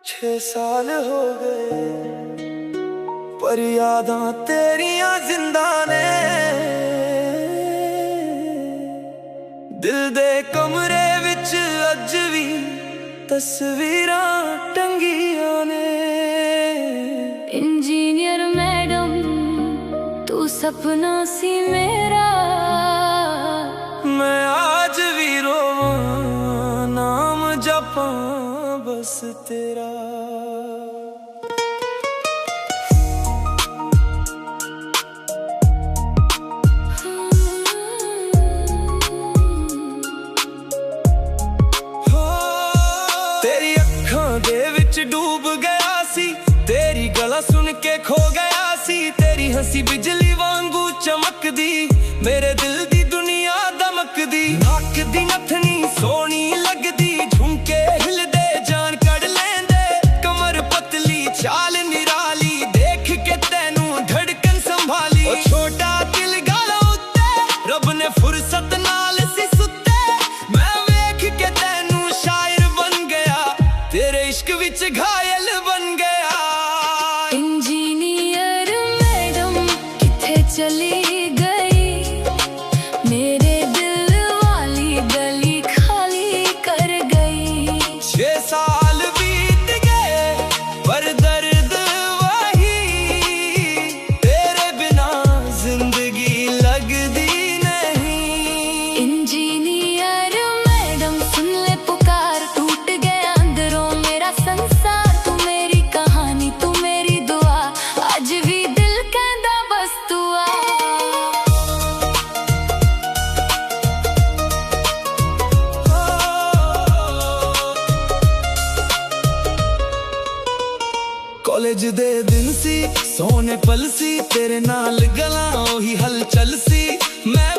6 साल हो गए पर यादां तेरियां जिंदा ने। दिल दे कमरे विच अज भी तस्वीरां टंगियां ने। इंजीनियर मैडम तू सपना सी मेरा, मैं आज भी रोवां नाम जपां बस तेरा। तेरी अखां दे विच डूब गया सी, तेरी गला सुन के खो गया सी। तेरी हंसी बिजली वांगू चमकदी, मेरे दिल दी दुनिया दमकदी। नक दी नथनी सोहनी लगदी, झुमके हिलदे जान कड़ लेंदे। कमर पतली चाल निराली, देख के तैनू धड़कन संभाली। ओ छोटा दिल गला उत्ते रब ने फुर्सत नाल सी सुते। मैं वेख के तैनू शायर बन गया, तेरे इश्क विच घायल बन गया। इंजीनियर मैडम किथे चली गई, मेरे दिल वाली गली खाली कर गई। 6 साल बीत गए पर दर्द वही, तेरे बिना जिंदगी लगदी नहीं। इंजीनियर मैडम सुन ले पुकार, टूट गया अंदरों मेरा संसार। तू मेरी कहानी तू मेरी दुआ, आज भी दिल कहंदा बस तू आ। कॉलेज दे दिन सी सोने पल सी, तेरे नाल गलां ओही हलचल सी। मैं